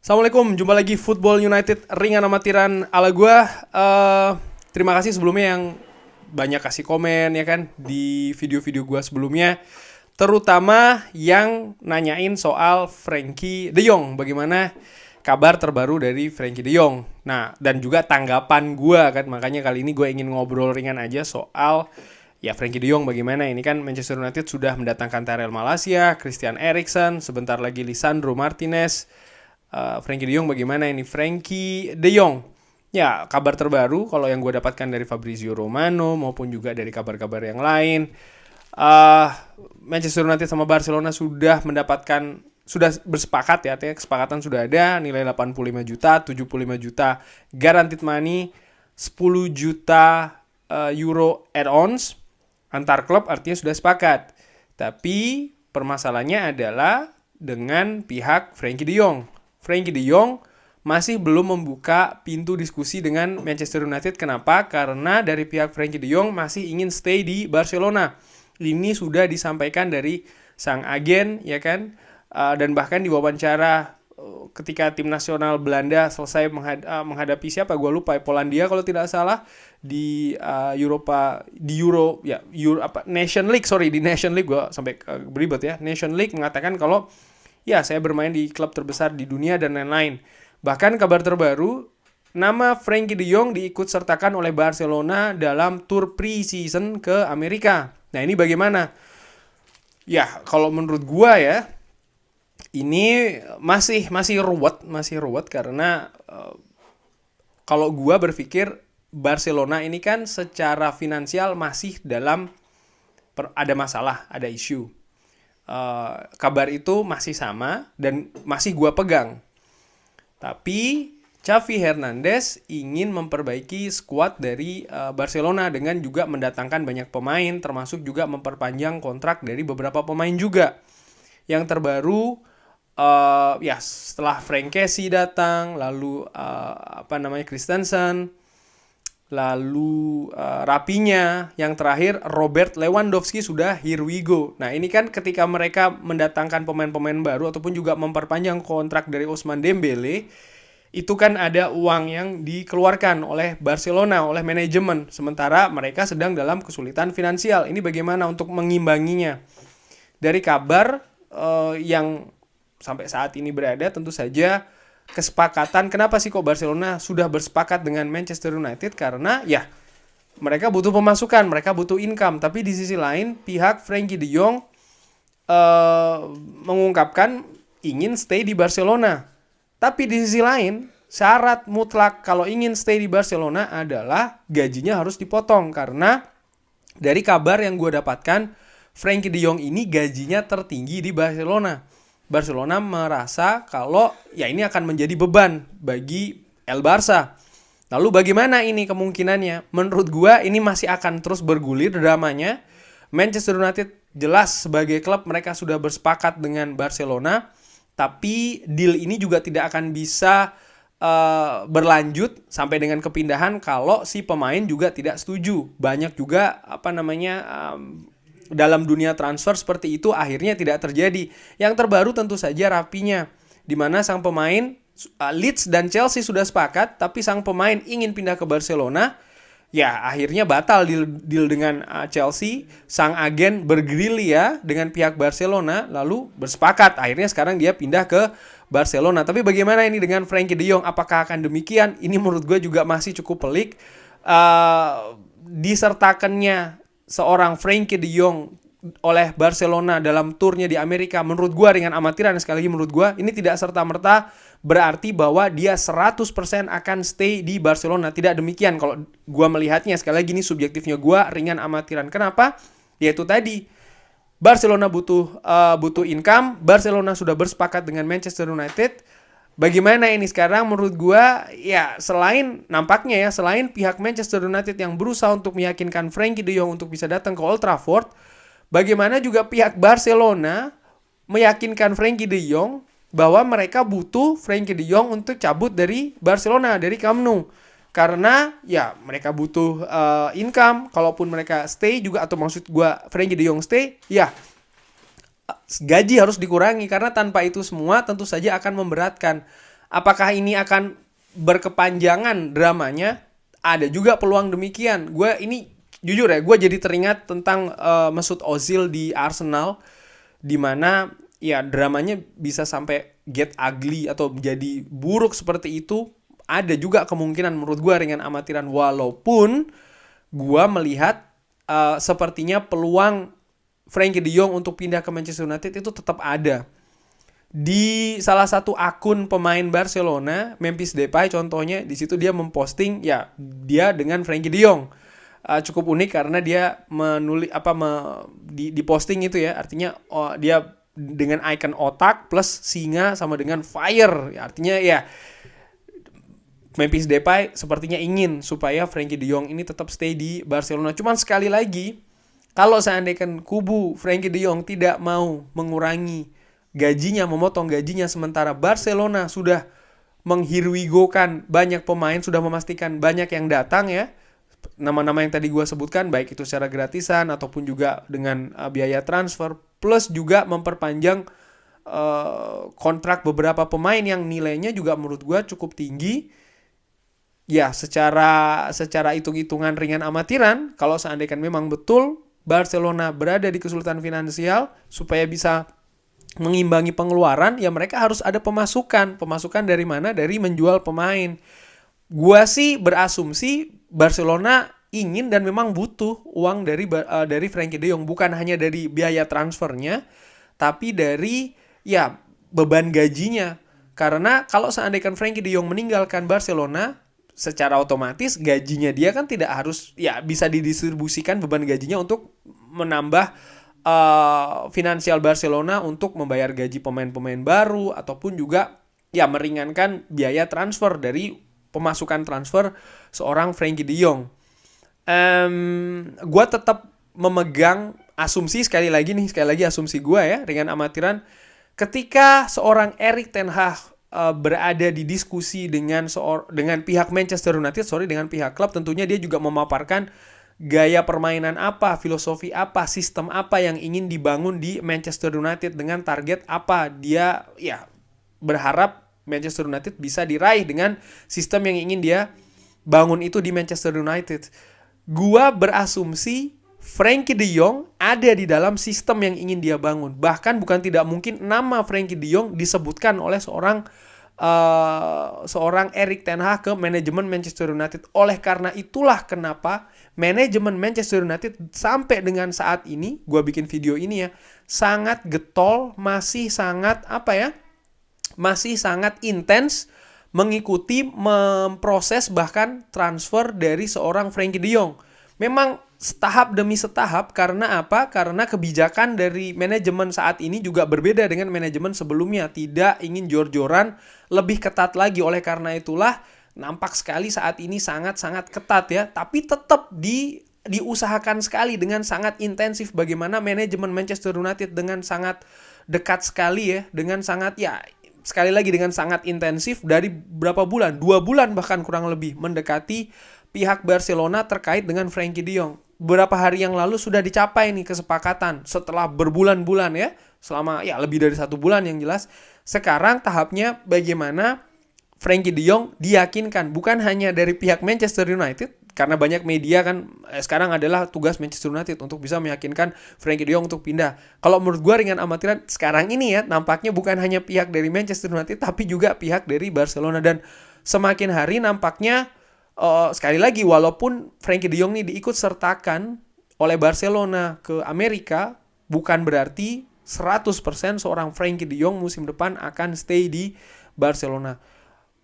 Assalamualaikum, jumpa lagi Football United ringan amatiran ala gua. Terima kasih sebelumnya yang banyak kasih komen ya kan di video-video gua sebelumnya, terutama yang nanyain soal Frenkie De Jong, bagaimana kabar terbaru dari Frenkie De Jong. Nah, dan juga tanggapan gua kan, makanya kali ini gue ingin ngobrol ringan aja soal ya Frenkie De Jong bagaimana. Ini kan Manchester United sudah mendatangkan Tyrell Malacia, Christian Eriksen, sebentar lagi Lisandro Martinez. Frenkie De Jong bagaimana ini? Frenkie De Jong, ya kabar terbaru kalau yang gue dapatkan dari Fabrizio Romano maupun juga dari kabar-kabar yang lain, Manchester United sama Barcelona sudah bersepakat ya, artinya kesepakatan sudah ada, nilai 85 juta, 75 juta guaranteed money, 10 juta euro add-ons antar klub, artinya sudah sepakat. Tapi permasalahannya adalah dengan pihak Frenkie De Jong. Frenkie De Jong masih belum membuka pintu diskusi dengan Manchester United. Kenapa? Karena dari pihak Frenkie De Jong masih ingin stay di Barcelona. Ini sudah disampaikan dari sang agen, ya kan? Dan bahkan di wawancara ketika tim nasional Belanda selesai menghadapi siapa? Gue lupa, Polandia kalau tidak salah di Nation League gue sampai beribet ya. Nation League mengatakan kalau ya, saya bermain di klub terbesar di dunia dan lain-lain. Bahkan kabar terbaru, nama Frenkie De Jong diikut sertakan oleh Barcelona dalam tur pre-season ke Amerika. Nah, ini bagaimana? Ya, kalau menurut gua ya, ini masih ruwet karena kalau gua berpikir Barcelona ini kan secara finansial masih ada masalah, ada isu. Kabar itu masih sama dan masih gua pegang. Tapi Xavi Hernandez ingin memperbaiki skuad dari Barcelona dengan juga mendatangkan banyak pemain, termasuk juga memperpanjang kontrak dari beberapa pemain juga. Yang terbaru setelah Frank Kessie datang, lalu Christensen, lalu Rapinya, yang terakhir Robert Lewandowski sudah here we go. Nah, ini kan ketika mereka mendatangkan pemain-pemain baru ataupun juga memperpanjang kontrak dari Ousmane Dembele, itu kan ada uang yang dikeluarkan oleh Barcelona, oleh manajemen, sementara mereka sedang dalam kesulitan finansial. Ini bagaimana untuk mengimbanginya? Dari kabar yang sampai saat ini berada, tentu saja kesepakatan. Kenapa sih kok Barcelona sudah bersepakat dengan Manchester United? Karena ya mereka butuh pemasukan, mereka butuh income. Tapi di sisi lain pihak Frenkie De Jong mengungkapkan ingin stay di Barcelona. Tapi di sisi lain syarat mutlak kalau ingin stay di Barcelona adalah gajinya harus dipotong. Karena dari kabar yang gue dapatkan, Frenkie De Jong ini gajinya tertinggi di Barcelona. Barcelona merasa kalau ya ini akan menjadi beban bagi El Barça. Lalu bagaimana ini kemungkinannya? Menurut gua ini masih akan terus bergulir dramanya. Manchester United jelas sebagai klub mereka sudah bersepakat dengan Barcelona, tapi deal ini juga tidak akan bisa berlanjut sampai dengan kepindahan kalau si pemain juga tidak setuju. Banyak juga dalam dunia transfer seperti itu akhirnya tidak terjadi. Yang terbaru tentu saja Rapinya, di mana sang pemain Leeds dan Chelsea sudah sepakat, tapi sang pemain ingin pindah ke Barcelona. Ya, akhirnya batal deal dengan Chelsea. Sang agen bergerilya dengan pihak Barcelona, lalu bersepakat. Akhirnya sekarang dia pindah ke Barcelona. Tapi bagaimana ini dengan Frenkie De Jong? Apakah akan demikian? Ini menurut gue juga masih cukup pelik. Disertakannya seorang Frenkie De Jong oleh Barcelona dalam turnya di Amerika, menurut gue ringan amatiran. Sekali lagi menurut gue ini tidak serta-merta berarti bahwa dia 100% akan stay di Barcelona. Tidak demikian kalau gue melihatnya. Sekali lagi ini subjektifnya gue, ringan amatiran. Kenapa? Yaitu tadi Barcelona butuh income. Barcelona sudah bersepakat dengan Manchester United. Bagaimana ini sekarang? Menurut gue ya selain pihak Manchester United yang berusaha untuk meyakinkan Frenkie De Jong untuk bisa datang ke Old Trafford, bagaimana juga pihak Barcelona meyakinkan Frenkie De Jong bahwa mereka butuh Frenkie De Jong untuk cabut dari Barcelona, dari Camp Nou. Karena ya mereka butuh income. Kalaupun mereka stay juga, atau maksud gue Frenkie De Jong stay, ya gaji harus dikurangi, karena tanpa itu semua tentu saja akan memberatkan. Apakah ini akan berkepanjangan dramanya? Ada juga peluang demikian. Gue ini jujur ya, gue jadi teringat tentang Mesut Ozil di Arsenal, di mana ya dramanya bisa sampai get ugly atau menjadi buruk seperti itu. Ada juga kemungkinan menurut gue ringan amatiran, walaupun gue melihat sepertinya peluang Frenkie de Jong untuk pindah ke Manchester United itu tetap ada. Di salah satu akun pemain Barcelona, Memphis Depay contohnya, di situ dia memposting ya dia dengan Frenkie de Jong. Cukup unik karena dia menulis di posting itu ya, artinya dia dengan icon otak plus singa sama dengan fire. Ya, artinya ya Memphis Depay sepertinya ingin supaya Frenkie de Jong ini tetap stay di Barcelona. Cuman sekali lagi, kalau seandainya kubu Frenkie de Jong tidak mau mengurangi gajinya, memotong gajinya, sementara Barcelona sudah menghirwigokan banyak pemain, sudah memastikan banyak yang datang ya, nama-nama yang tadi gue sebutkan, baik itu secara gratisan ataupun juga dengan biaya transfer, plus juga memperpanjang kontrak beberapa pemain yang nilainya juga menurut gue cukup tinggi. Ya, secara hitung-hitungan ringan amatiran, kalau seandainya memang betul Barcelona berada di kesulitan finansial supaya bisa mengimbangi pengeluaran, ya mereka harus ada pemasukan. Pemasukan dari mana? Dari menjual pemain. Gua sih berasumsi Barcelona ingin dan memang butuh uang dari Frenkie de Jong, bukan hanya dari biaya transfernya, tapi dari ya beban gajinya. Karena kalau seandainya Frenkie de Jong meninggalkan Barcelona, secara otomatis gajinya dia kan tidak harus ya bisa didistribusikan beban gajinya untuk menambah finansial Barcelona untuk membayar gaji pemain-pemain baru ataupun juga ya meringankan biaya transfer dari pemasukan transfer seorang Frenkie de Jong. Gue tetap memegang asumsi sekali lagi asumsi gue ya ringan amatiran, ketika seorang Erik ten Hag berada di diskusi dengan pihak Manchester United, dengan pihak klub, tentunya dia juga memaparkan gaya permainan apa, filosofi apa, sistem apa yang ingin dibangun di Manchester United dengan target apa. Dia ya berharap Manchester United bisa diraih dengan sistem yang ingin dia bangun itu di Manchester United. Gua berasumsi Frenkie de Jong ada di dalam sistem yang ingin dia bangun. Bahkan bukan tidak mungkin nama Frenkie de Jong disebutkan oleh seorang Erik ten Hag ke manajemen Manchester United. Oleh karena itulah kenapa manajemen Manchester United sampai dengan saat ini, gue bikin video ini ya, sangat getol, masih sangat intens mengikuti, memproses bahkan transfer dari seorang Frenkie de Jong. Memang setahap demi setahap, karena apa? Karena kebijakan dari manajemen saat ini juga berbeda dengan manajemen sebelumnya, tidak ingin jor-joran, lebih ketat lagi. Oleh karena itulah nampak sekali saat ini sangat-sangat ketat ya, tapi tetap diusahakan sekali dengan sangat intensif bagaimana manajemen Manchester United dengan sangat dekat sekali ya, dengan sangat sekali lagi dengan sangat intensif dari berapa bulan, 2 bulan bahkan kurang lebih mendekati pihak Barcelona terkait dengan Frenkie de Jong. Beberapa hari yang lalu sudah dicapai nih kesepakatan setelah berbulan-bulan ya, selama lebih dari 1 bulan yang jelas. Sekarang tahapnya bagaimana Frenkie de Jong diyakinkan, bukan hanya dari pihak Manchester United, karena banyak media kan sekarang adalah tugas Manchester United untuk bisa meyakinkan Frenkie de Jong untuk pindah. Kalau menurut gue ringan amatiran sekarang ini ya, nampaknya bukan hanya pihak dari Manchester United tapi juga pihak dari Barcelona. Dan semakin hari nampaknya sekali lagi, walaupun Frenkie de Jong ini diikut sertakan oleh Barcelona ke Amerika, bukan berarti 100% seorang Frenkie de Jong musim depan akan stay di Barcelona.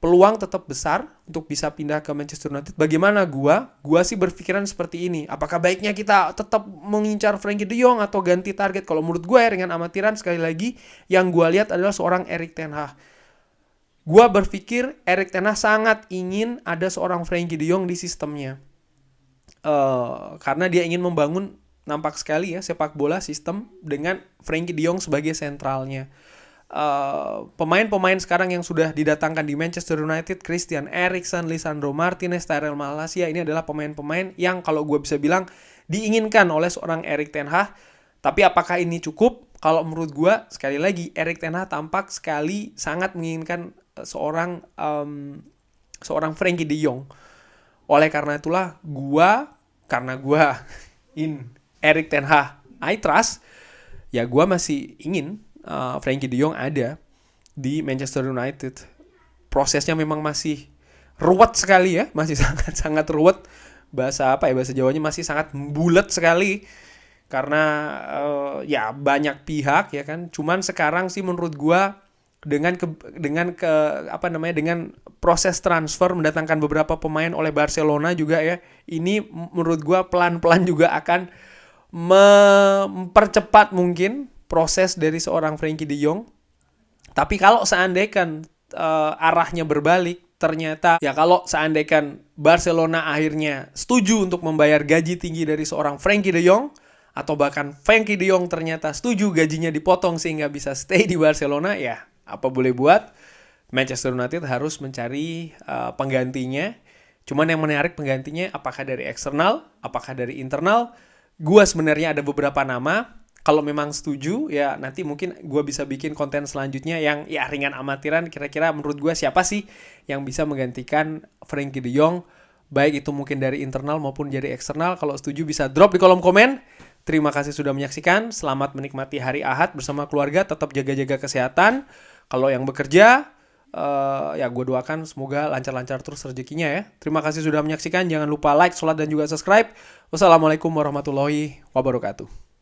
Peluang tetap besar untuk bisa pindah ke Manchester United. Bagaimana gua sih berpikiran seperti ini. Apakah baiknya kita tetap mengincar Frenkie de Jong atau ganti target? Kalau menurut gua ya, dengan amatiran sekali lagi, yang gua lihat adalah seorang Erik ten Hag. Gua berpikir Erik ten Hag sangat ingin ada seorang Frenkie de Jong di sistemnya. Karena dia ingin membangun, nampak sekali ya, sepak bola sistem dengan Frenkie de Jong sebagai sentralnya. Pemain-pemain sekarang yang sudah didatangkan di Manchester United, Christian Eriksen, Lisandro Martinez, Tyrell Malacia, ini adalah pemain-pemain yang kalau gue bisa bilang diinginkan oleh seorang Erik ten Hag. Tapi apakah ini cukup? Kalau menurut gue, sekali lagi, Erik ten Hag tampak sekali sangat menginginkan seorang Frenkie de Jong. Oleh karena itulah karena gua in Erik ten Hag I trust, ya gua masih ingin Frenkie de Jong ada di Manchester United. Prosesnya memang masih ruwet sekali ya, masih sangat ruwet. Bahasa Jawanya masih sangat bulat sekali karena ya banyak pihak ya kan. Cuman sekarang sih menurut gua dengan proses transfer mendatangkan beberapa pemain oleh Barcelona juga ya, ini menurut gua pelan-pelan juga akan mempercepat mungkin proses dari seorang Frenkie de Jong. Tapi kalau seandainya arahnya berbalik, ternyata ya kalau seandainya Barcelona akhirnya setuju untuk membayar gaji tinggi dari seorang Frenkie de Jong, atau bahkan Frenkie de Jong ternyata setuju gajinya dipotong sehingga bisa stay di Barcelona, ya apa boleh buat, Manchester United harus mencari penggantinya. Cuman yang menarik penggantinya apakah dari eksternal, apakah dari internal. Gua sebenarnya ada beberapa nama. Kalau memang setuju, ya nanti mungkin gue bisa bikin konten selanjutnya yang ya ringan amatiran. Kira-kira menurut gue siapa sih yang bisa menggantikan Frenkie de Jong, baik itu mungkin dari internal maupun dari eksternal. Kalau setuju bisa drop di kolom komen. Terima kasih sudah menyaksikan. Selamat menikmati hari Ahad bersama keluarga. Tetap jaga-jaga kesehatan. Kalau yang bekerja, ya gue doakan semoga lancar-lancar terus rezekinya ya. Terima kasih sudah menyaksikan. Jangan lupa like, sholat, dan juga subscribe. Wassalamualaikum warahmatullahi wabarakatuh.